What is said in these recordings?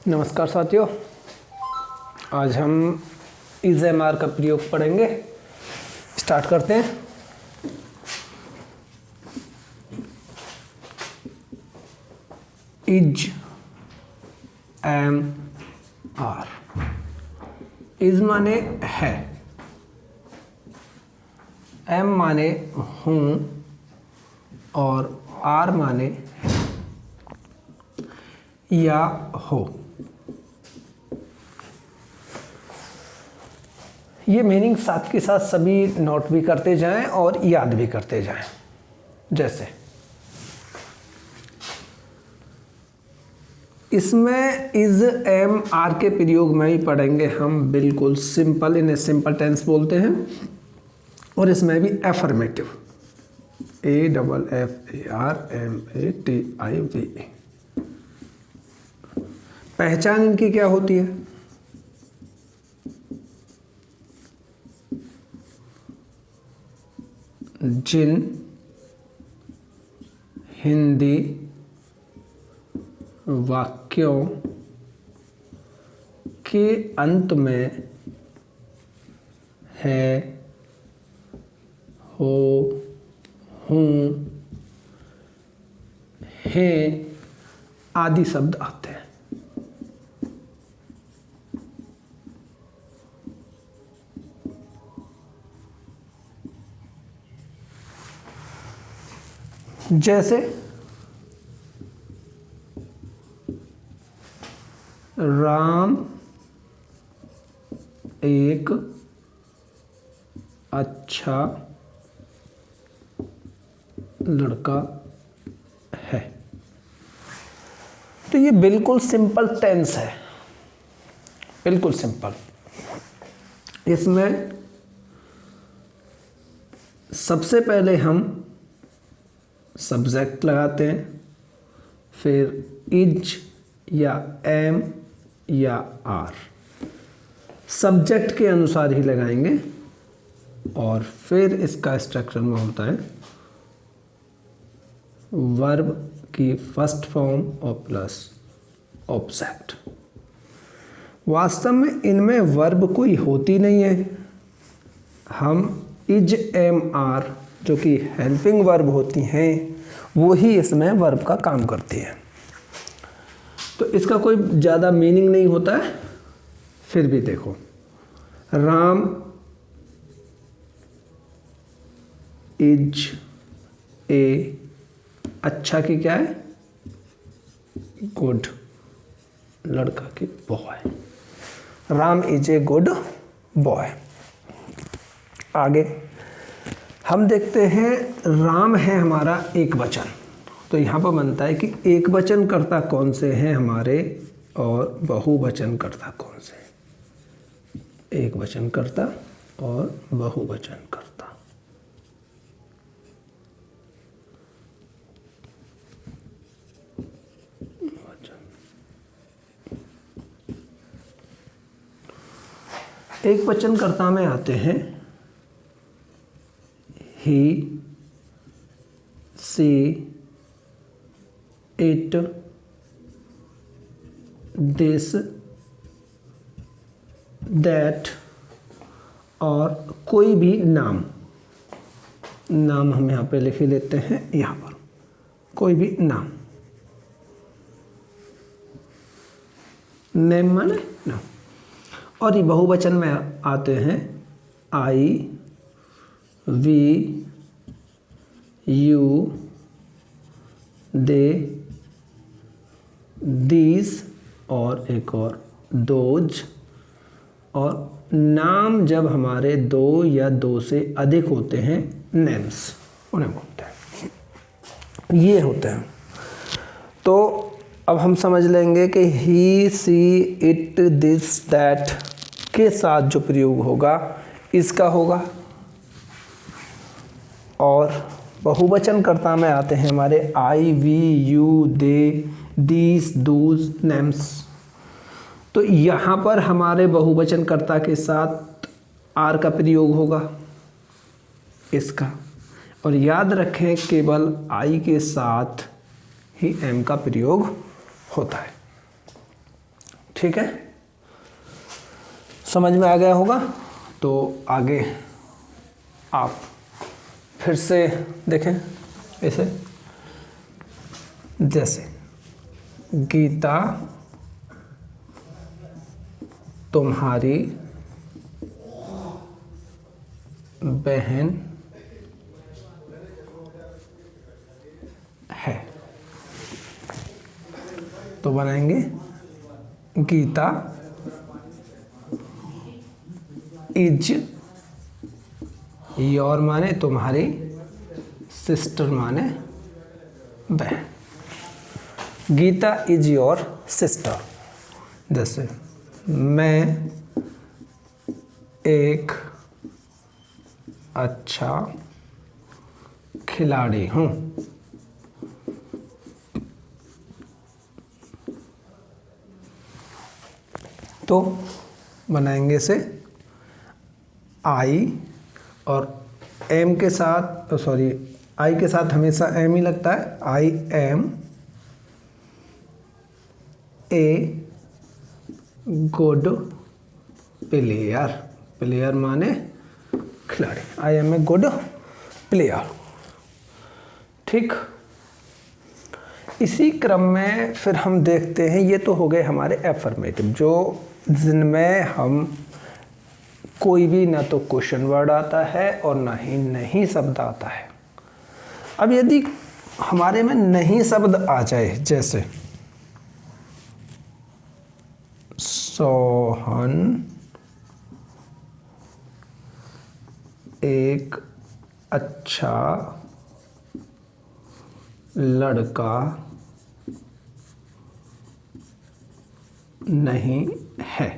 नमस्कार साथियों, आज हम इज एम आर का प्रयोग पढ़ेंगे। स्टार्ट करते हैं। Is am are. इज माने है, एम माने हूँ और आर माने या हो। ये मीनिंग साथ के साथ सभी नोट भी करते जाएं और याद भी करते जाएं। जैसे इसमें इज एम आर के प्रयोग में ही पढ़ेंगे हम। बिल्कुल सिंपल, इन्हें सिंपल टेंस बोलते हैं। और इसमें भी एफर्मेटिव, AFFARMATIV। पहचान इनकी क्या होती है? जिन हिंदी वाक्यों के अंत में है, हो, हूँ, हैं आदि शब्द आते हैं। जैसे राम एक अच्छा लड़का है। तो ये बिल्कुल सिंपल टेंस है, बिल्कुल सिंपल। इसमें सबसे पहले हम सब्जेक्ट लगाते हैं, फिर इज या एम या आर सब्जेक्ट के अनुसार ही लगाएंगे। और फिर इसका स्ट्रक्चर में होता है वर्ब की फर्स्ट फॉर्म और प्लस ऑब्जेक्ट। वास्तव में इनमें वर्ब कोई होती नहीं है। हम इज एम आर जो कि हेल्पिंग वर्ब होती हैं वो ही इसमें वर्ब का काम करती हैं। तो इसका कोई ज़्यादा मीनिंग नहीं होता है। फिर भी देखो, राम इज ए अच्छा की क्या है? गुड लड़का की boy. Ram is a good boy. आगे हम देखते हैं, राम है हमारा एक वचन। तो यहाँ पर बनता है कि एक वचन कर्ता कौन से हैं हमारे और बहुवचन कर्ता कौन से हैं। एक वचन कर्ता और बहुवचन कर्ता। एक वचन कर्ता में आते हैं he, she, it, this, that और कोई भी नाम। नाम हम यहाँ पे लिख लेते हैं, यहाँ पर कोई भी नाम। नेम माने नाम। और ये बहुवचन में आते हैं आई, वी, यू, दे, दीज और एक और दोज। और नाम जब हमारे दो या दो से अधिक होते हैं, नेम्स उन्हें बोलते हैं। ये होते हैं। तो अब हम समझ लेंगे कि ही, सी, इट, दिस, दैट के साथ जो प्रयोग होगा इसका होगा। और बहुवचन कर्ता में आते हैं हमारे I, we, you, they, these, those, names. तो यहाँ पर हमारे बहुवचन कर्ता के साथ आर का प्रयोग होगा इसका। और याद रखें केवल आई के साथ ही एम का प्रयोग होता है। ठीक है, समझ में आ गया होगा। तो आगे आप फिर से देखें इसे, जैसे गीता तुम्हारी बहन है, तो बनाएंगे गीता इज योर माने तुम्हारी, सिस्टर माने बहन। Geeta is your sister. जैसे मैं एक अच्छा खिलाड़ी हूँ, तो बनाएंगे से आई और एम के साथ, सॉरी आई के साथ हमेशा एम ही लगता है। I am a good player, player माने खिलाड़ी, I am a good player. ठीक, इसी क्रम में फिर हम देखते हैं, ये तो हो गए हमारे एफर्मेटिव, जो जिनमें हम कोई भी ना तो क्वेश्चन वर्ड आता है और ना ही नहीं शब्द आता है। अब यदि हमारे में नहीं शब्द आ जाए, जैसे सोहन एक अच्छा लड़का नहीं है,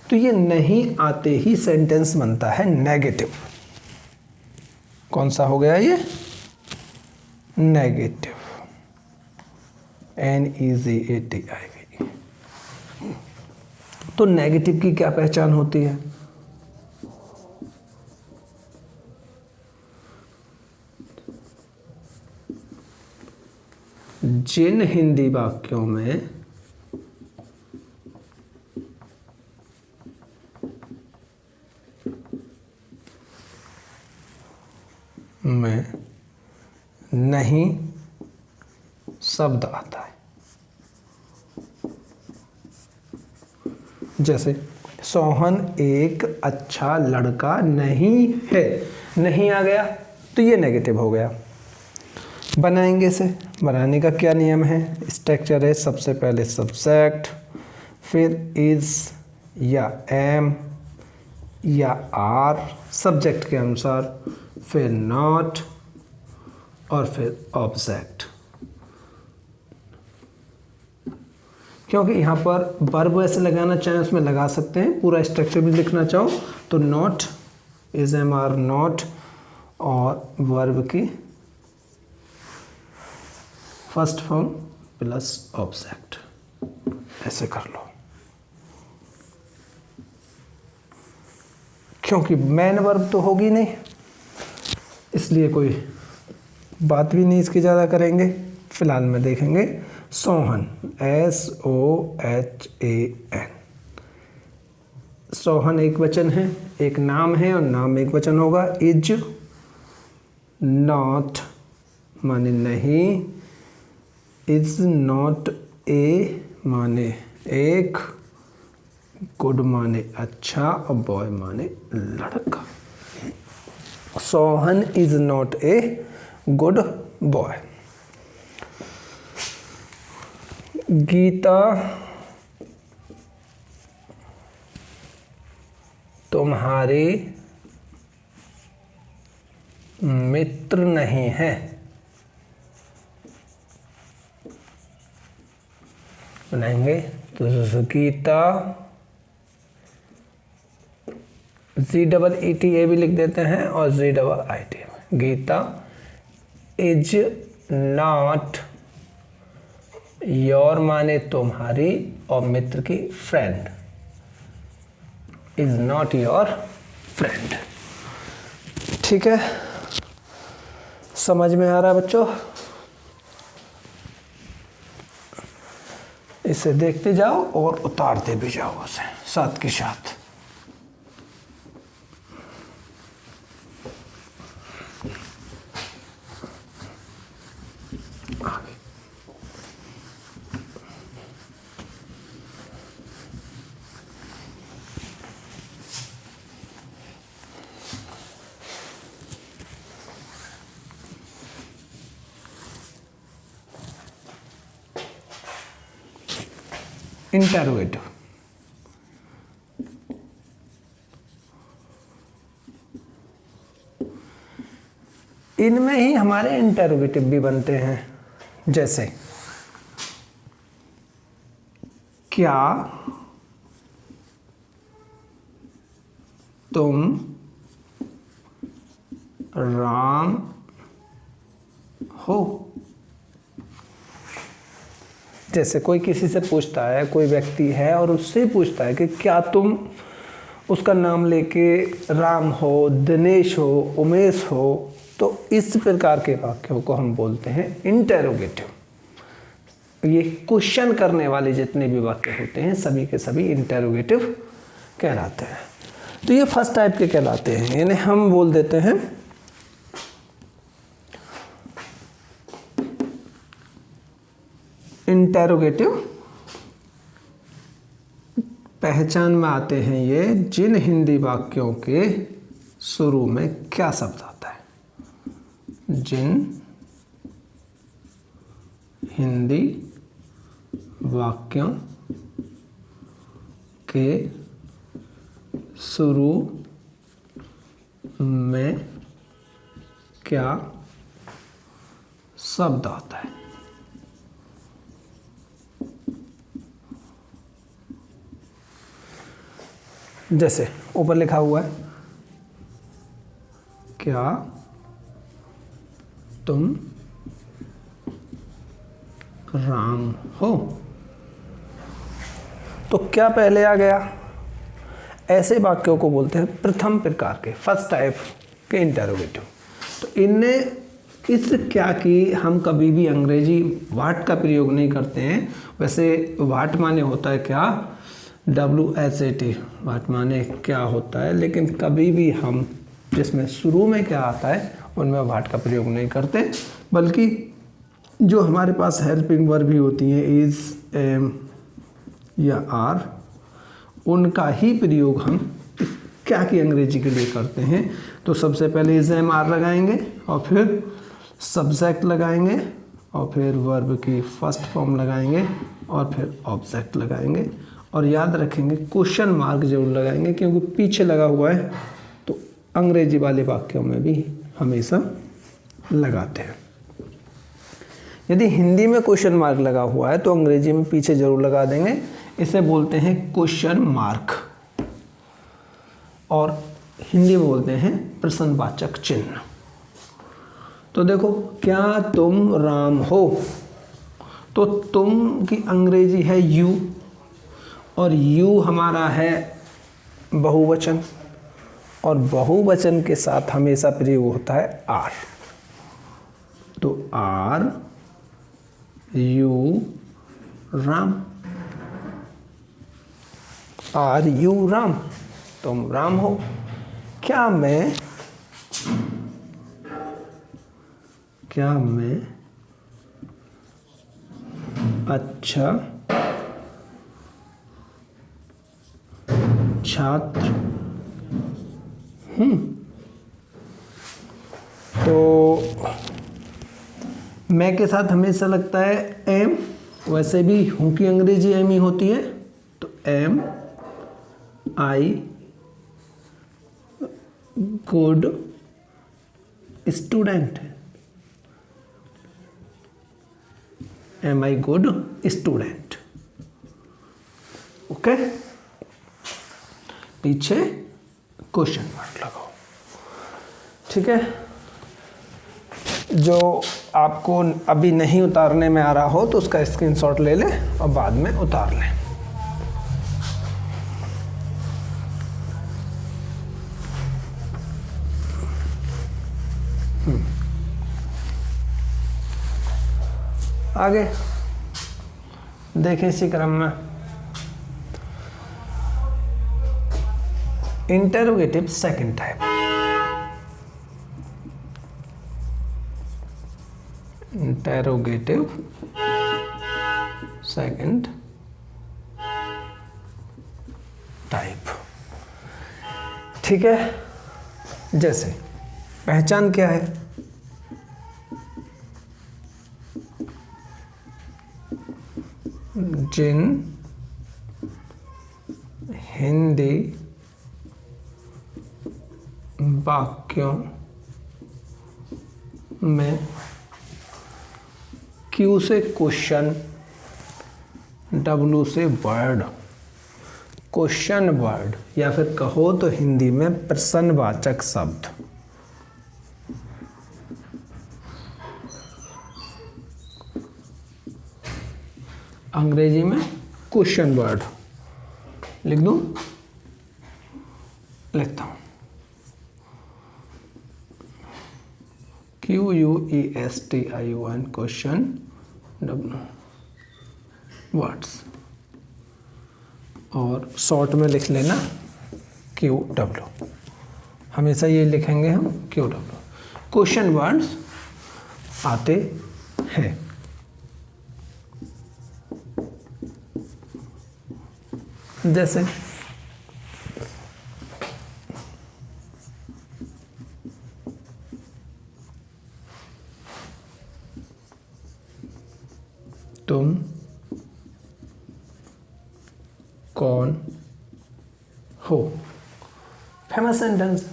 तो ये नहीं आते ही सेंटेंस बनता है नेगेटिव। कौन सा हो गया ये? Negative, NEGATIV। तो नेगेटिव की क्या पहचान होती है? जिन हिंदी वाक्यों में नहीं शब्द आता है, जैसे सोहन एक अच्छा लड़का नहीं है, नहीं आ गया तो ये नेगेटिव हो गया। बनाएंगे से, बनाने का क्या नियम है? स्ट्रक्चर है, सबसे पहले सब्जेक्ट, फिर इज या एम या आर सब्जेक्ट के अनुसार, फिर नॉट और फिर ऑब्जेक्ट। क्योंकि यहाँ पर वर्ब ऐसे लगाना चाहें उसमें लगा सकते हैं, पूरा स्ट्रक्चर भी लिखना चाहो तो not, is am are not और वर्ब की फर्स्ट फॉर्म प्लस ऑब्जेक्ट, ऐसे कर लो। क्योंकि मेन वर्ब तो होगी नहीं, इसलिए कोई बात भी नहीं इसकी ज़्यादा करेंगे। फिलहाल में देखेंगे सोहन, SOHAN। सोहन एक वचन है, एक नाम है और नाम एक वचन होगा। इज नॉट माने नहीं, इज नॉट ए माने एक, गुड माने अच्छा और बॉय माने लड़का। Sohan is not a good boy. Geeta तुम्हारी मित्र नहीं है, बनाएंगे तो गीता GEETA भी लिख देते हैं और GIIT। Geeta is not your माने तुम्हारी और मित्र की friend, is not your friend. ठीक है, समझ में आ रहा है बच्चों? इसे देखते जाओ और उतारते भी जाओ उसे साथ के साथ। इंटेरोगेटिव, इनमें ही हमारे इंटेरोगेटिव भी बनते हैं। जैसे क्या तुम राम हो। जैसे कोई किसी से पूछता है, कोई व्यक्ति है और उससे पूछता है कि क्या तुम, उसका नाम लेके राम हो, दिनेश हो, उमेश हो, तो इस प्रकार के वाक्यों को हम बोलते हैं इंटेरोगेटिव। ये क्वेश्चन करने वाले जितने भी वाक्य होते हैं सभी के सभी इंटेरोगेटिव कहलाते हैं। तो ये फर्स्ट टाइप के कहलाते हैं, इन्हें हम बोल देते हैं इंटेरोगेटिव। पहचान में आते हैं ये जिन हिंदी वाक्यों के शुरू में क्या शब्द आता है। जिन हिंदी वाक्यों के शुरू में क्या शब्द आता है। जैसे ऊपर लिखा हुआ है, क्या तुम राम हो। तो क्या पहले आ गया, ऐसे वाक्यों को बोलते हैं प्रथम प्रकार के, फर्स्ट टाइप के इंटेरोगेटिव। तो इनने इस क्या की हम कभी भी अंग्रेजी वाट का प्रयोग नहीं करते हैं। वैसे वाट माने होता है क्या, WHAT, वाट माने क्या होता है, लेकिन कभी भी हम जिसमें शुरू में क्या आता है उनमें वाट का प्रयोग नहीं करते, बल्कि जो हमारे पास हेल्पिंग वर्ब भी होती हैं, इज, एम या आर, उनका ही प्रयोग हम क्या की अंग्रेजी के लिए करते हैं। तो सबसे पहले इज, एम, आर लगाएंगे और फिर सब्जेक्ट लगाएंगे और फिर वर्ब की फर्स्ट फॉर्म लगाएंगे और फिर ऑब्जेक्ट लगाएंगे। और याद रखेंगे क्वेश्चन मार्क जरूर लगाएंगे, क्योंकि पीछे लगा हुआ है तो अंग्रेजी वाले वाक्यों में भी हमेशा लगाते हैं। यदि हिंदी में क्वेश्चन मार्क लगा हुआ है तो अंग्रेजी में पीछे जरूर लगा देंगे। इसे बोलते हैं क्वेश्चन मार्क, और हिंदी में बोलते हैं प्रश्नवाचक चिन्ह। तो देखो, क्या तुम राम हो, तो तुम की अंग्रेजी है यू, और यू हमारा है बहुवचन, और बहुवचन के साथ हमेशा प्रयोग होता है आर। तो are you Ram, are you Ram, तुम राम हो। क्या मैं अच्छा छात्र हूँ। तो मैं के साथ हमेशा लगता है एम, वैसे भी हूँ की अंग्रेजी एम ही होती है, तो एम आई गुड स्टूडेंट, एम आई गुड स्टूडेंट। ओके, पीछे क्वेश्चन मार्क लगाओ। ठीक है, जो आपको अभी नहीं उतारने में आ रहा हो तो उसका स्क्रीनशॉट ले लें और बाद में उतार लें। आगे देखें इसी क्रम में interrogative second type. Interrogative second type. ठीक है, जैसे पहचान क्या है? जिन हिंदी वाक्यों में क्यू से क्वेश्चन, डब्ल्यू से वर्ड, क्वेश्चन वर्ड या फिर कहो तो हिंदी में प्रश्नवाचक शब्द, अंग्रेजी में क्वेश्चन वर्ड लिख दूं, लिखता हूं QUESTION क्वेश्चन डब्ल्यू वर्ड्स, और शॉर्ट में लिख लेना QW, हमेशा ये लिखेंगे हम QW। क्वेश्चन वर्ड्स आते हैं। जैसे तुम कौन हो, फेमस सेंटेंस।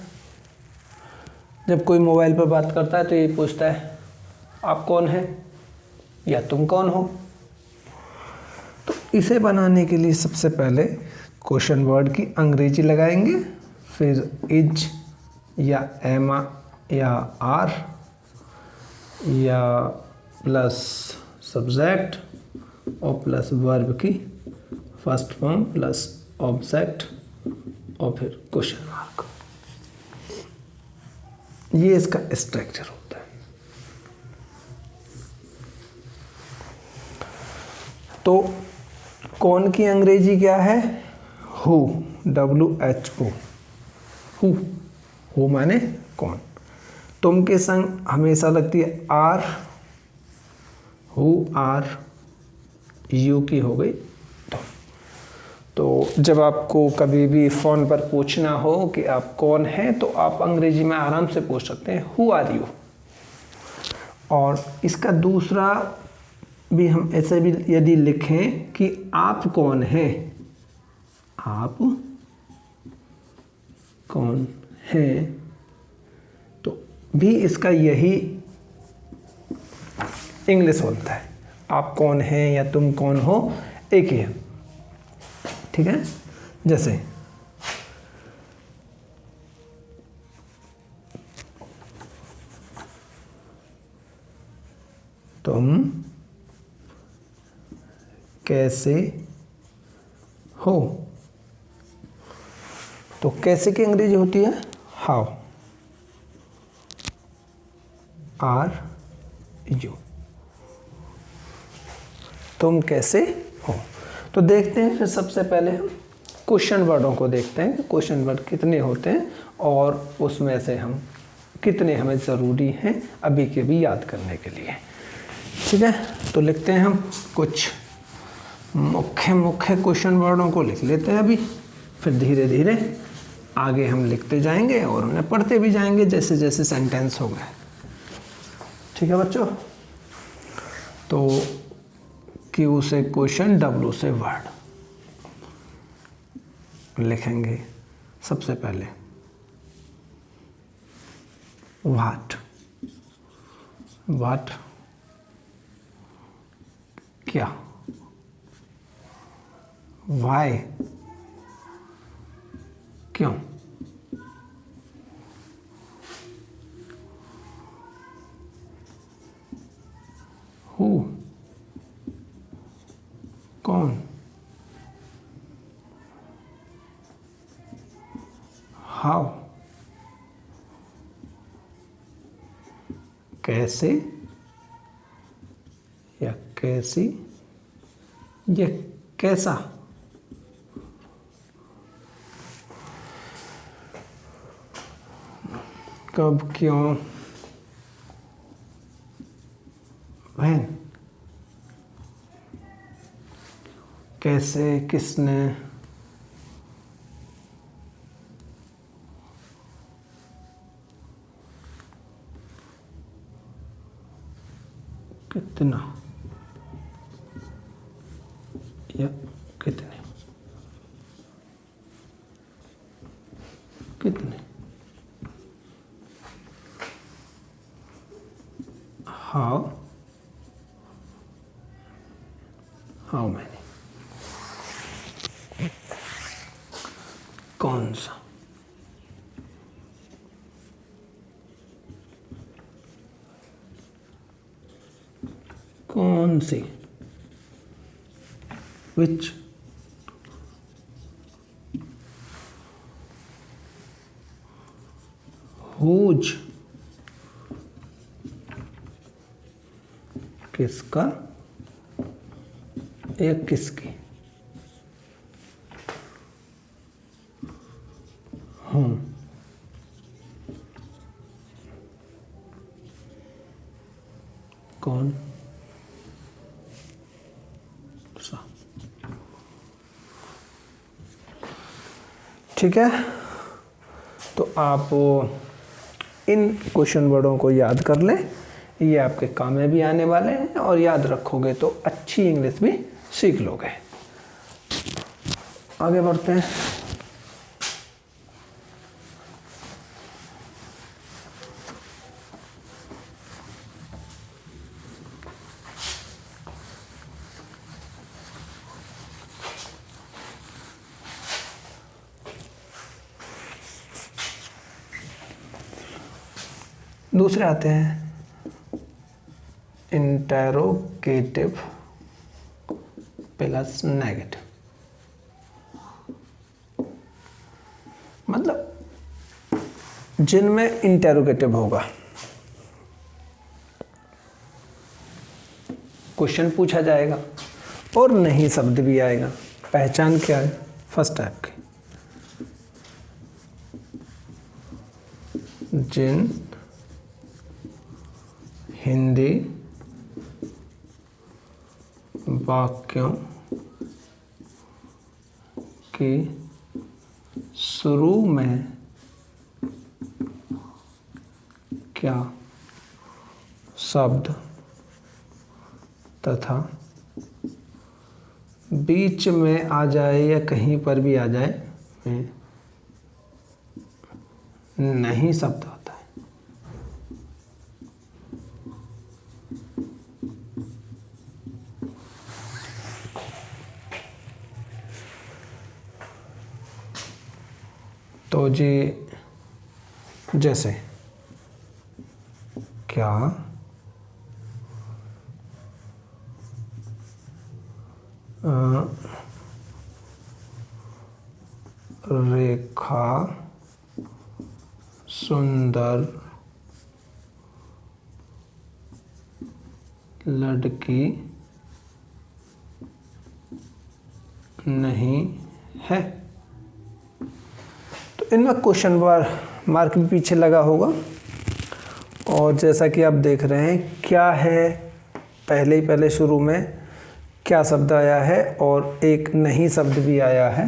जब कोई मोबाइल पर बात करता है तो ये पूछता है आप कौन हैं या तुम कौन हो। तो इसे बनाने के लिए सबसे पहले क्वेश्चन वर्ड की अंग्रेजी लगाएंगे, फिर इज या एम या आर या प्लस सब्जेक्ट और प्लस वर्ब की फर्स्ट फॉर्म प्लस ऑब्जेक्ट और फिर क्वेश्चन मार्क। ये इसका स्ट्रक्चर होता है। तो कौन की अंग्रेजी क्या है? हु, WHO, हु माने कौन। तुम के संग हमेशा लगती है आर, हु आर, यू की हो गई तो जब आपको कभी भी फ़ोन पर पूछना हो कि आप कौन हैं तो आप अंग्रेजी में आराम से पूछ सकते हैं हु आर यू। और इसका दूसरा भी हम ऐसे भी यदि लिखें कि आप कौन हैं, आप कौन हैं, तो भी इसका यही इंग्लिश होता है। आप कौन हैं या तुम कौन हो एक ही है। ठीक है, जैसे तुम कैसे हो, तो कैसे की अंग्रेजी होती है हाउ आर यू। तुम कैसे हो। तो देखते हैं फिर सबसे पहले हम क्वेश्चन वर्डों को देखते हैं कि क्वेश्चन वर्ड कितने होते हैं और उसमें से हम कितने हमें ज़रूरी हैं अभी के भी याद करने के लिए। ठीक है, तो लिखते हैं हम कुछ मुख्य क्वेश्चन वर्डों को लिख लेते हैं अभी, फिर धीरे धीरे आगे हम लिखते जाएंगे और उन्हें पढ़ते भी जाएंगे जैसे जैसे सेंटेंस हो गए। ठीक है बच्चों, तो क्यू से क्वेश्चन, डब्ल्यू से वर्ड लिखेंगे। सबसे पहले व्हाट, व्हाट क्या, व्हाई क्यों, हु कौन, हाउ कैसे या कैसी, ये कैसा, कब, क्यों, when, कैसे, किसने, कितना या कितने, कितने, हाउ, हाउ मैनी, कौन सा, कौन सी, which, whose, किसका या किसकी, हूँ, कौन सा। ठीक है, तो आप इन क्वेश्चन वर्डों को याद कर लें, ये आपके काम में भी आने वाले हैं और याद रखोगे तो अच्छी इंग्लिश भी सीख लोगे। आगे बढ़ते हैं। दूसरे आते हैं इंटेरोगेटिव प्लस नेगेटिव, मतलब जिनमें इंटेरोगेटिव होगा, क्वेश्चन पूछा जाएगा और नहीं शब्द भी आएगा। पहचान क्या है फर्स्ट टाइप की, जिन हिंदी वाक्यों की शुरू में क्या शब्द तथा बीच में आ जाए या कहीं पर भी आ जाए में नहीं शब्द होता है। तो जी जैसे क्या, रेखा, सुंदर लड़की नहीं है। तो इनमें क्वेश्चन मार्क भी पीछे लगा होगा और जैसा कि आप देख रहे हैं क्या है, पहले शुरू में क्या शब्द आया है और एक नहीं शब्द भी आया है,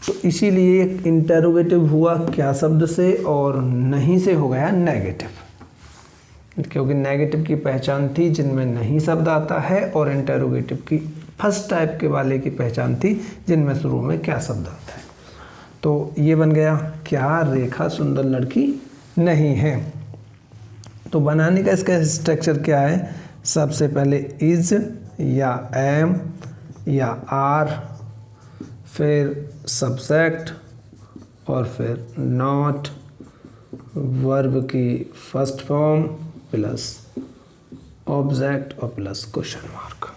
तो इसीलिए इंटेरोगेटिव हुआ क्या शब्द से और नहीं से हो गया नेगेटिव, क्योंकि नेगेटिव की पहचान थी जिनमें नहीं शब्द आता है और इंटेरोगेटिव की फर्स्ट टाइप के वाले की पहचान थी जिनमें शुरू में क्या शब्द आता है। तो ये बन गया क्या रेखा सुंदर लड़की नहीं है। तो बनाने का इसका स्ट्रक्चर क्या है, सबसे पहले इज या एम या आर, फिर सब्जेक्ट और फिर नॉट, वर्ब की फर्स्ट फॉर्म प्लस ऑब्जेक्ट और प्लस क्वेश्चन मार्क।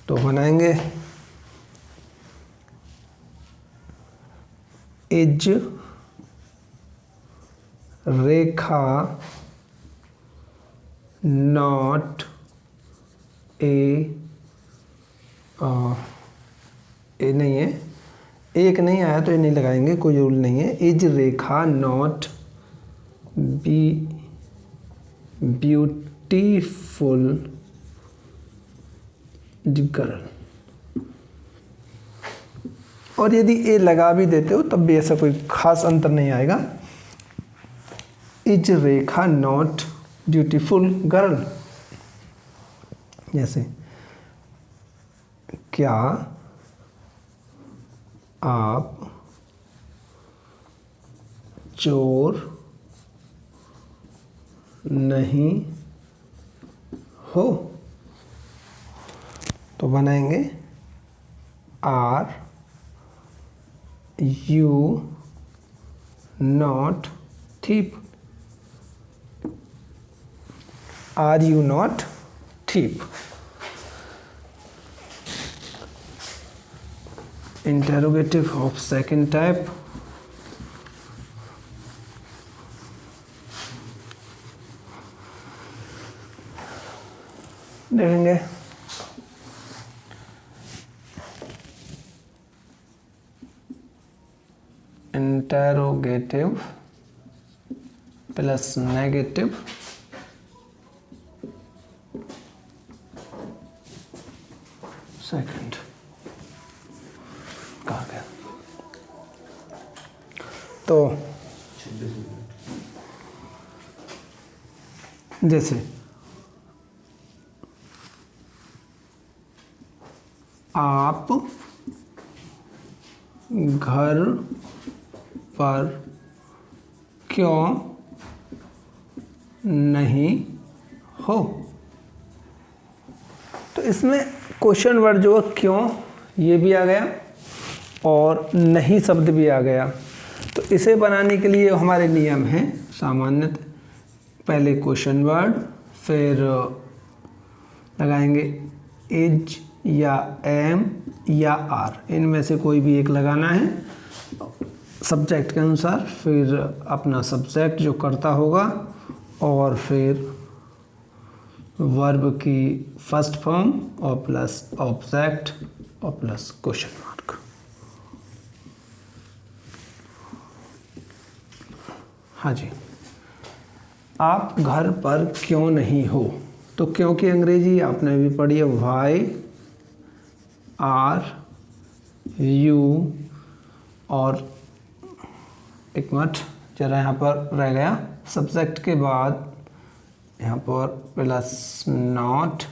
तो बनाएंगे इज रेखा नॉट ए नहीं है, एक नहीं आया तो ये नहीं लगाएंगे, कोई रूल नहीं है। Is Rekha not be beautiful girl. और यदि ए लगा भी देते हो तब भी ऐसा कोई खास अंतर नहीं आएगा। Is Rekha not beautiful girl, जैसे क्या आप चोर नहीं हो, तो बनाएंगे are you not thief, are you not thief. Interrogative of second type, देखेंगे इंटेरोगेटिव प्लस नेगेटिव सेकंड कहा गया। तो जैसे आप घर पर क्यों नहीं हो, तो इसमें क्वेश्चन वर्ड जो है क्यों ये भी आ गया और नहीं शब्द भी आ गया। तो इसे बनाने के लिए हमारे नियम हैं सामान्यतः, पहले क्वेश्चन वर्ड, फिर लगाएंगे इज या एम या आर, इनमें से कोई भी एक लगाना है सब्जेक्ट के अनुसार, फिर अपना सब्जेक्ट जो करता होगा और फिर वर्ब की फर्स्ट फॉर्म और प्लस ऑब्जेक्ट और प्लस क्वेश्चन मार्क। हाँ जी, आप घर पर क्यों नहीं हो, तो क्यों की अंग्रेजी आपने भी पढ़ी है, वाई आर यू, और एक मिनट जरा यहाँ पर रह गया, सब्जेक्ट के बाद यहाँ पर प्लस नॉट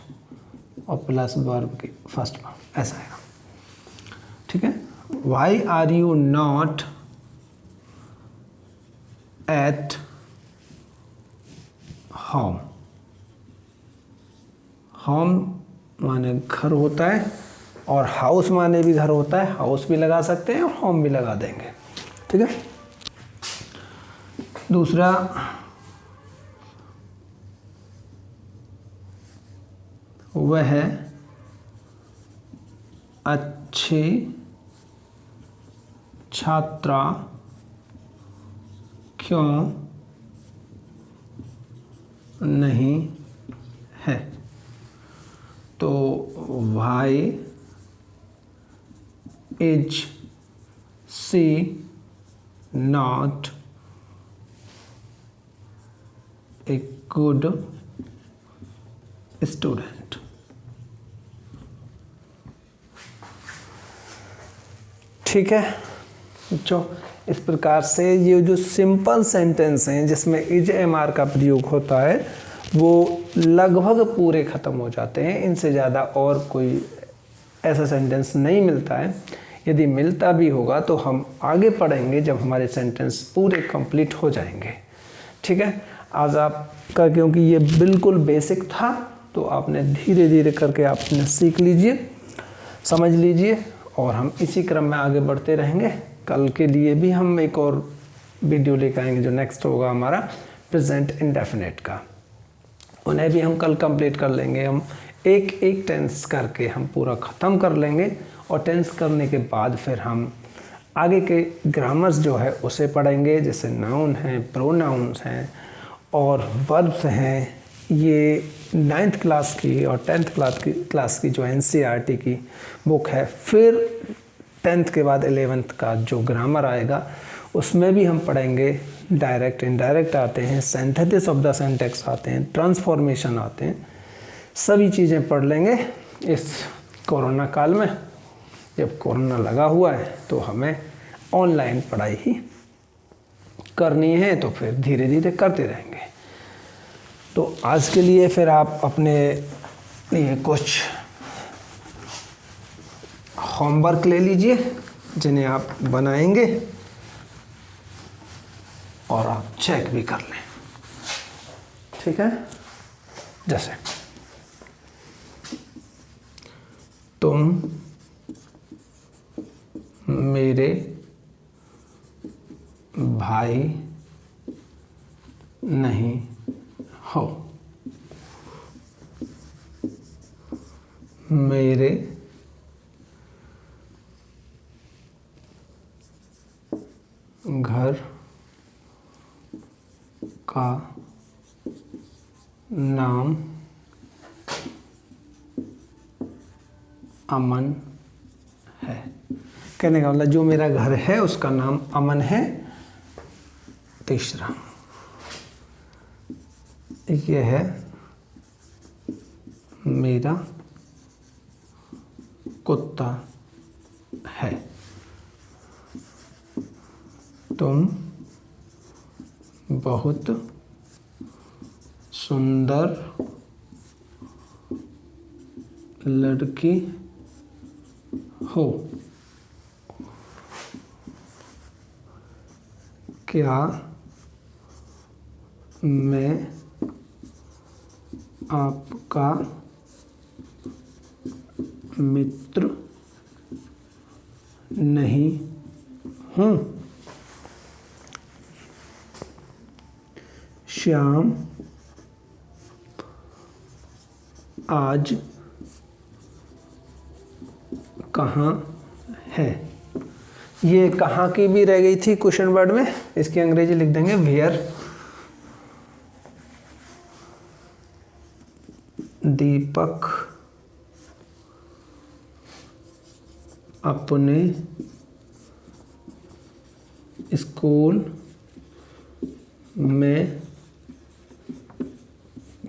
और प्लस वर्ब की फर्स्ट फॉर्म, ऐसा है। ठीक है, why are you not at home, home माने घर होता है और हाउस माने भी घर होता है, हाउस भी लगा सकते हैं और होम भी लगा देंगे। ठीक है, दूसरा वह अच्छी छात्रा क्यों नहीं है, तो why is she not a good student. ठीक है बच्चों, इस प्रकार से ये जो सिंपल सेंटेंस हैं जिसमें इज एम आर का प्रयोग होता है वो लगभग पूरे ख़त्म हो जाते हैं। इनसे ज़्यादा और कोई ऐसा सेंटेंस नहीं मिलता है। यदि मिलता भी होगा तो हम आगे पढ़ेंगे जब हमारे सेंटेंस पूरे कंप्लीट हो जाएंगे। ठीक है, आज आपका क्योंकि ये बिल्कुल बेसिक था तो आपने धीरे धीरे करके आपने सीख लीजिए, समझ लीजिए, और हम इसी क्रम में आगे बढ़ते रहेंगे। कल के लिए भी हम एक और वीडियो लेकर आएंगे जो नेक्स्ट होगा हमारा प्रेजेंट इंडेफिनिट का, उन्हें भी हम कल कंप्लीट कर लेंगे। हम एक एक टेंस करके हम पूरा ख़त्म कर लेंगे और टेंस करने के बाद फिर हम आगे के ग्रामर्स जो है उसे पढ़ेंगे, जैसे नाउन हैं, प्रोनाउंस हैं और वर्ब्स हैं, ये 9th क्लास की और 10th क्लास की जो NCERT की बुक है। फिर 10th के बाद 11th का जो ग्रामर आएगा उसमें भी हम पढ़ेंगे, डायरेक्ट इनडायरेक्ट आते हैं, सिंथेसिस ऑफ द सिंटैक्स आते हैं, ट्रांसफॉर्मेशन आते हैं, सभी चीज़ें पढ़ लेंगे इस कोरोना काल में। जब कोरोना लगा हुआ है तो हमें ऑनलाइन पढ़ाई ही करनी है, तो फिर धीरे धीरे करते रहेंगे। तो आज के लिए फिर आप अपने लिए कुछ होमवर्क ले लीजिए जिन्हें आप बनाएंगे और आप चेक भी कर लें, ठीक है। जैसे तुम मेरे भाई नहीं हो, मेरे घर का नाम अमन है। कहने का मतलब जो मेरा घर है उसका नाम अमन है। तीसरा, ये है मेरा कुत्ता है। तुम बहुत सुंदर लड़की हो। क्या मैं आपका मित्र नहीं हूँ? श्याम आज कहाँ है? ये कहाँ की भी रह गई थी क्वेश्चन वर्ड में, इसकी अंग्रेजी लिख देंगे वेयर। दीपक अपने स्कूल में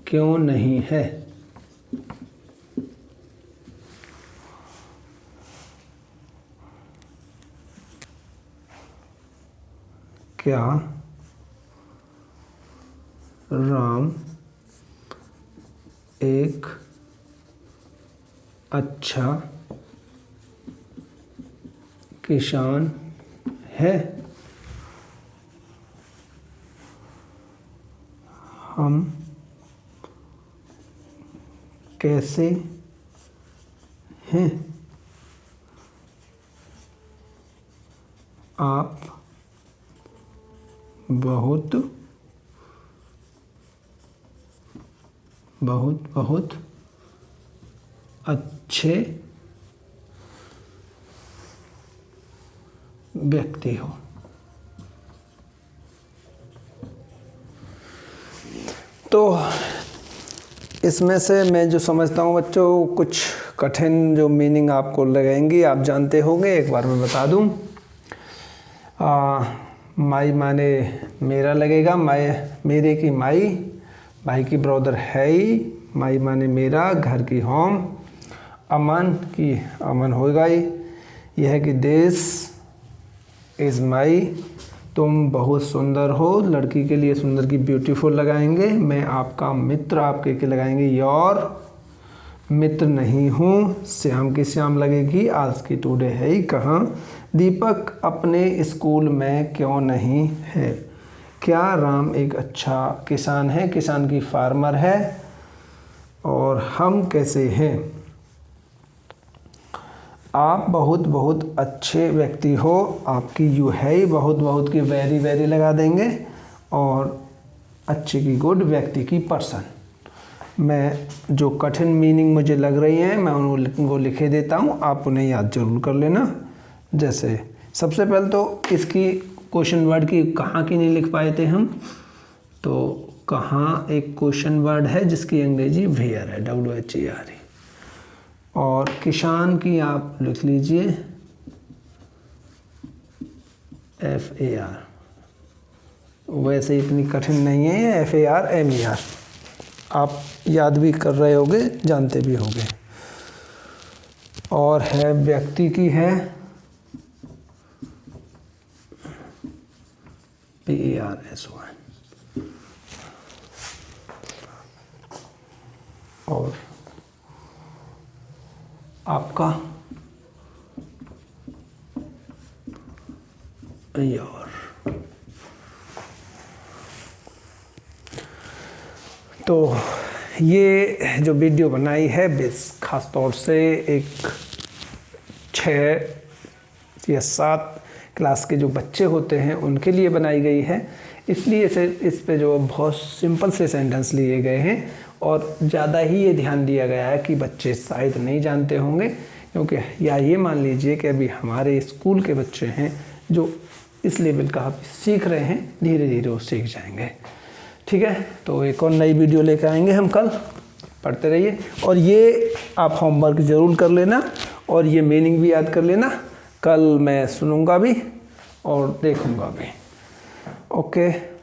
क्यों नहीं है? क्या राम एक अच्छा किसान है? हम कैसे हैं? आप बहुत बहुत बहुत अच्छे व्यक्ति हो। तो इसमें से मैं जो समझता हूँ बच्चों, कुछ कठिन जो मीनिंग आपको लगेंगी आप जानते होंगे। एक बार मैं बता दूँ, माई माने मेरा लगेगा, माई मेरे की माई, भाई की ब्रदर है ही, माई माने मेरा, घर की होम, अमन की अमन होगा ही। यह है कि दिस इज़ माई, तुम बहुत सुंदर हो, लड़की के लिए सुंदर की ब्यूटीफुल लगाएंगे। मैं आपका मित्र, आपके के लगाएंगे योर, मित्र नहीं हूँ, श्याम की श्याम लगेगी, आज की टुडे है ही कहाँ। दीपक अपने स्कूल में क्यों नहीं है? क्या राम एक अच्छा किसान है, किसान की फार्मर है। और हम कैसे हैं? आप बहुत बहुत अच्छे व्यक्ति हो, आपकी यू है ही, बहुत बहुत की वेरी वेरी लगा देंगे, और अच्छे की गुड, व्यक्ति की पर्सन। मैं जो कठिन मीनिंग मुझे लग रही हैं मैं उनको लिखे देता हूँ, आप उन्हें याद जरूर कर लेना। जैसे सबसे पहले तो इसकी क्वेश्चन वर्ड की कहाँ की नहीं लिख पाए थे हम, तो कहाँ एक क्वेश्चन वर्ड है जिसकी अंग्रेजी वेयर है, WHERE। और किसान की आप लिख लीजिए FAR। वैसे इतनी कठिन नहीं है ये, FARMER आप याद भी कर रहे होगे, जानते भी होंगे। और है व्यक्ति की है PERSON। और आपका योर। तो ये जो वीडियो बनाई है बेस खास तौर से एक 6 या 7 क्लास के जो बच्चे होते हैं उनके लिए बनाई गई है। इसलिए इस पे जो बहुत सिंपल से सेंटेंस लिए गए हैं और ज़्यादा ही ये ध्यान दिया गया है कि बच्चे शायद नहीं जानते होंगे, क्योंकि या ये मान लीजिए कि अभी हमारे स्कूल के बच्चे हैं जो इस लेवल का आप सीख रहे हैं, धीरे धीरे वो सीख जाएंगे। ठीक है, तो एक और नई वीडियो लेकर आएंगे हम कल। पढ़ते रहिए और ये आप होमवर्क ज़रूर कर लेना और ये मीनिंग भी याद कर लेना। कल मैं सुनूंगा भी और देखूंगा भी। ओके।